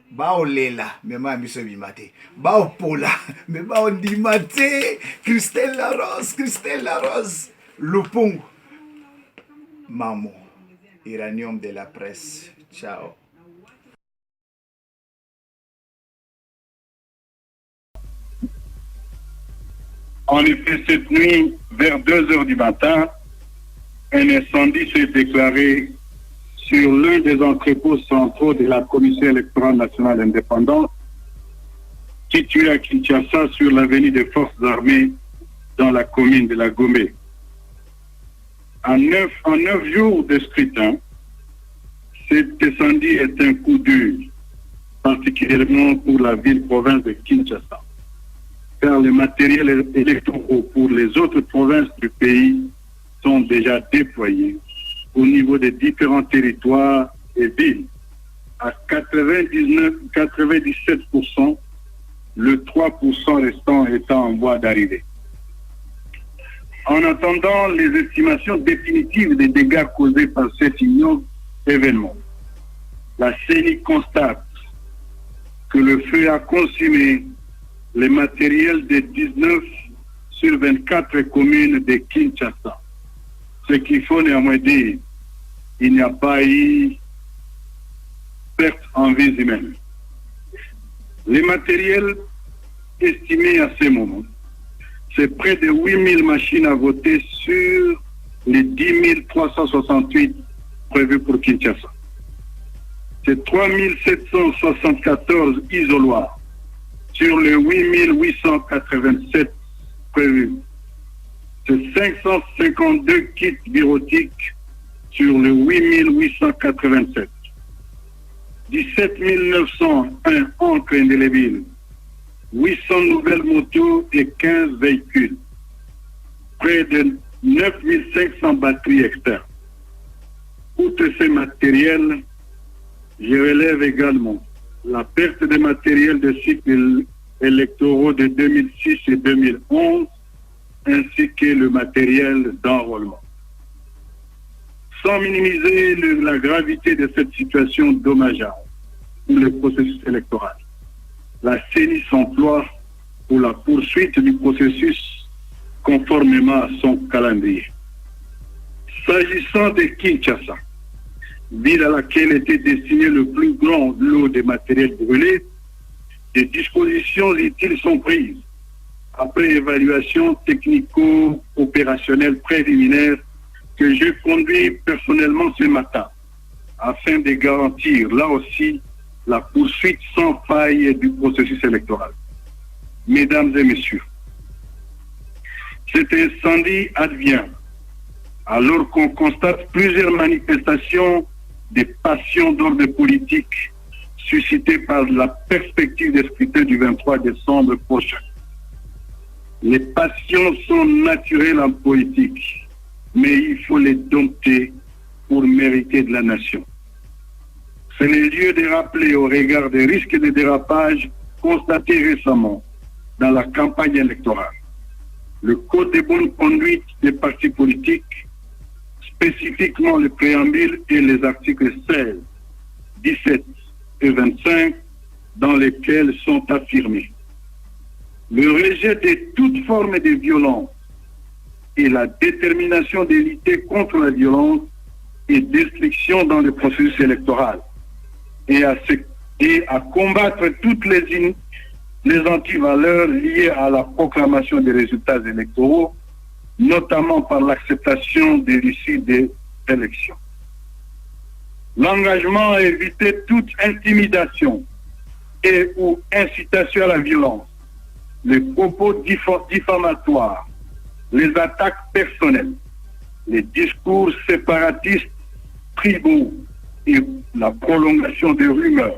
Bao Lela, mais ma miso bimate. Bao Pola, mais bao Dimate. Christelle Larose, Christelle Larose. Lupung. Mamo. Iranium de la presse. Ciao. En effet, cette nuit, vers 2 heures du matin, un incendie s'est déclaré sur l'un des entrepôts centraux de la Commission électorale nationale indépendante, située à Kinshasa sur l'avenue des Forces armées dans la commune de la Gomé. En 9 jours de scrutin, cet incendie est un coup dur, particulièrement pour la ville-province de Kinshasa, car les matériels électoraux pour les autres provinces du pays sont déjà déployés au niveau des différents territoires et villes à 97%, le 3% restant étant en voie d'arrivée. En attendant les estimations définitives des dégâts causés par cet ignoble événement, la CENI constate que le feu a consumé les matériels de 19 sur 24 communes de Kinshasa. Ce qu'il faut néanmoins dire, il n'y a pas eu perte en vies humaines. Les matériels estimés à ce moment, c'est près de 8000 machines à voter sur les 10 368 prévus pour Kinshasa. C'est 3774 isoloirs sur les 8887 prévus. C'est 552 kits bureautiques sur les 8887. 17 901 encres indélébiles, 800 nouvelles motos et 15 véhicules, près de 9500 batteries externes. Outre ces matériels, je relève également la perte des matériels de cycles électoraux de 2006 et 2011, ainsi que le matériel d'enrôlement. Sans minimiser la gravité de cette situation dommageable pour le processus électoral, la CENI s'emploie pour la poursuite du processus conformément à son calendrier. S'agissant de Kinshasa, ville à laquelle était destiné le plus grand lot de matériel brûlé, des dispositions utiles sont prises après évaluation technico-opérationnelle préliminaire que je conduis personnellement ce matin afin de garantir là aussi la poursuite sans faille du processus électoral. Mesdames et messieurs, cet incendie advient alors qu'on constate plusieurs manifestations de passions d'ordre politique suscitées par la perspective des scrutins du 23 décembre prochain. Les passions sont naturelles en politique, mais il faut les dompter pour mériter de la nation. C'est le lieu de rappeler au regard des risques de dérapage constatés récemment dans la campagne électorale. Le Code de bonne conduite des partis politiques, spécifiquement le préambule et les articles 16, 17 et 25, dans lesquels sont affirmés le rejet de toute forme de violence et la détermination de lutter contre la violence et destruction dans le processus électoral et à combattre toutes les antivaleurs liées à la proclamation des résultats électoraux, notamment par l'acceptation de l'issue des élections. L'engagement à éviter toute intimidation et ou incitation à la violence, les propos diffamatoires, les attaques personnelles, les discours séparatistes, tribaux et la prolongation des rumeurs.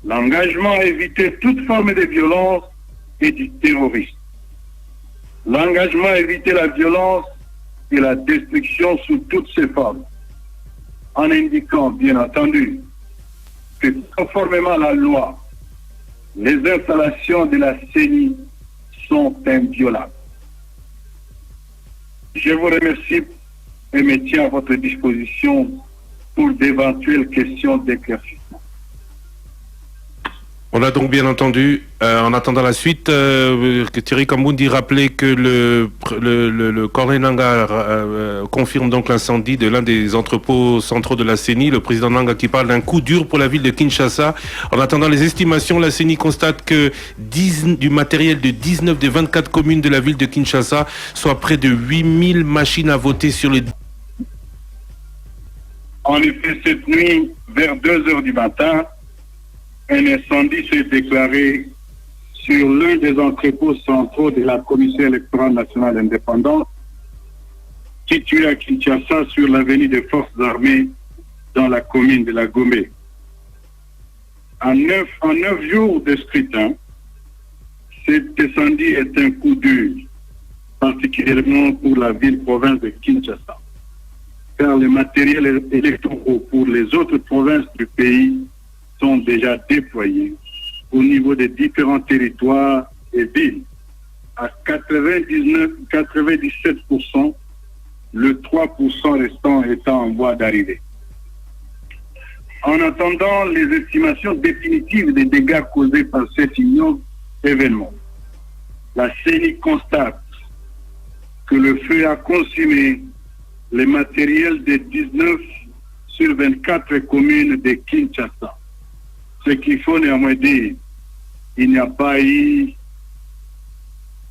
L'engagement à éviter toute forme de violence et du terrorisme. L'engagement à éviter la violence et la destruction sous toutes ses formes, en indiquant, bien entendu, que conformément à la loi, les installations de la CENI sont inviolables. Je vous remercie et me tiens à votre disposition pour d'éventuelles questions d'éclaircissement. On a donc bien entendu, en attendant la suite, que Thierry Kamboundi rappelait que le colonel Nanga confirme donc l'incendie de l'un des entrepôts centraux de la CENI. Le président Nanga qui parle d'un coup dur pour la ville de Kinshasa. En attendant les estimations, la CENI constate que du matériel de 19 des 24 communes de la ville de Kinshasa, soit près de 8000 machines à voter sur les... En effet, cette nuit, vers 2 heures du matin, un incendie s'est déclaré sur l'un des entrepôts centraux de la Commission électorale nationale indépendante, située à Kinshasa sur l'avenue des Forces armées dans la commune de la Gombe. En 9 jours de scrutin, cet incendie est un coup dur, particulièrement pour la ville-province de Kinshasa, car les matériels électoraux pour les autres provinces du pays sont déjà déployés au niveau des différents territoires et villes. À 97%, le 3% restant étant en voie d'arrivée. En attendant les estimations définitives des dégâts causés par cet ignoble événement, la CENI constate que le feu a consumé les matériels de 19 sur 24 communes de Kinshasa. Ce qu'il faut néanmoins dire, il n'y a pas eu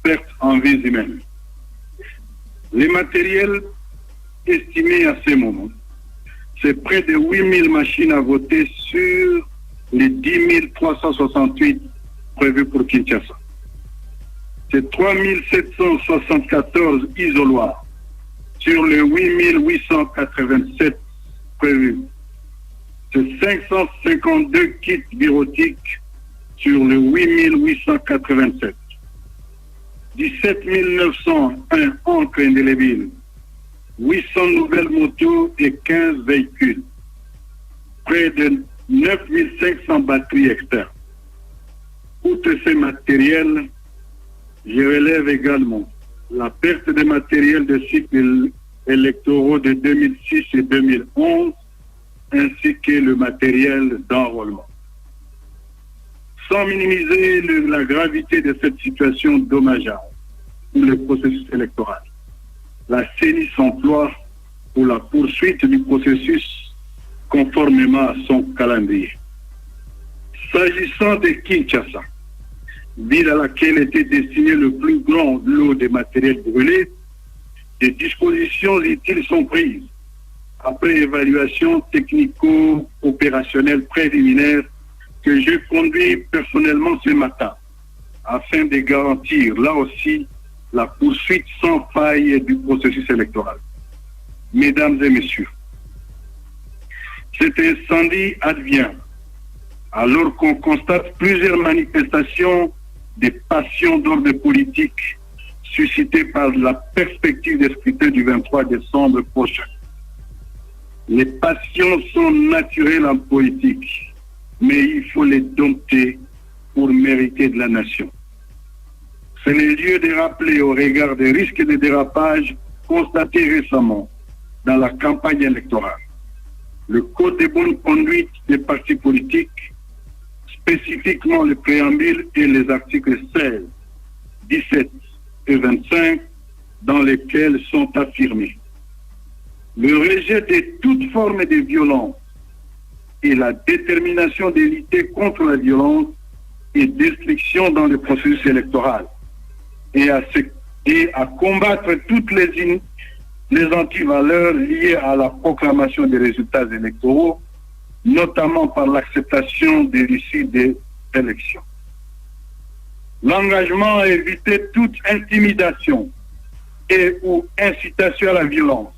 perte en vies humaines. Les matériels estimés à ce moment, c'est près de 8000 machines à voter sur les 10 368 prévus pour Kinshasa. C'est 3774 isoloirs sur les 8887 prévus. C'est 552 kits bureautiques sur les 8887. 17 901 encres indélébiles, 800 nouvelles motos et 15 véhicules. Près de 9500 batteries externes. Outre ces matériels, je relève également la perte de matériel de cycles électoraux de 2006 et 2011, ainsi que le matériel d'enrôlement. Sans minimiser la gravité de cette situation dommageable pour le processus électoral, la CENI s'emploie pour la poursuite du processus conformément à son calendrier. S'agissant de Kinshasa, ville à laquelle était destiné le plus grand lot de matériel brûlé, des dispositions utiles sont prises après évaluation technico-opérationnelle préliminaire que je conduis personnellement ce matin afin de garantir là aussi la poursuite sans faille du processus électoral. Mesdames et messieurs, cet incendie advient alors qu'on constate plusieurs manifestations de passions d'ordre politique suscitées par la perspective des scrutins du 23 décembre prochain. Les passions sont naturelles en politique, mais il faut les dompter pour mériter de la nation. C'est le lieu de rappeler au regard des risques de dérapage constatés récemment dans la campagne électorale. Le Code de bonne conduite des partis politiques, spécifiquement le préambule et les articles 16, 17 et 25, dans lesquels sont affirmés le rejet de toute forme de violence et la détermination de lutter contre la violence et destruction dans le processus électoral et à combattre toutes les antivaleurs liées à la proclamation des résultats électoraux, notamment par l'acceptation des l'issue des élections. L'engagement à éviter toute intimidation et ou incitation à la violence,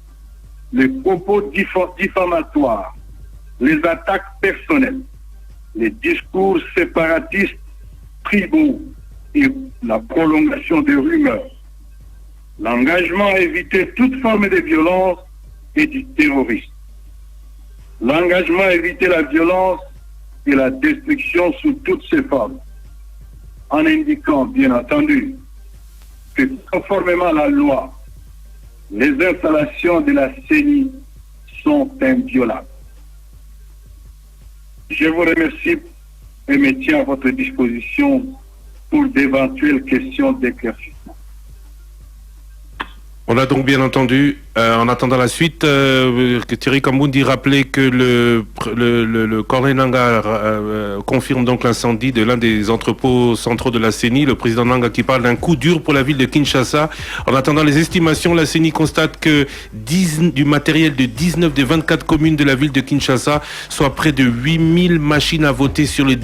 les propos diffamatoires, les attaques personnelles, les discours séparatistes, tribaux et la prolongation des rumeurs. L'engagement à éviter toute forme de violence et du terrorisme. L'engagement à éviter la violence et la destruction sous toutes ses formes. En indiquant, bien entendu, que conformément à la loi, les installations de la CENI sont inviolables. Je vous remercie et me tient à votre disposition pour d'éventuelles questions d'éclaircissement. On a donc bien entendu, en attendant la suite, que Thierry Kambundi rappelait que le colonel Nanga confirme donc l'incendie de l'un des entrepôts centraux de la CENI. Le président Nanga qui parle d'un coup dur pour la ville de Kinshasa. En attendant les estimations, la CENI constate que du matériel de 19 des 24 communes de la ville de Kinshasa, soit près de 8000 machines à voter sur les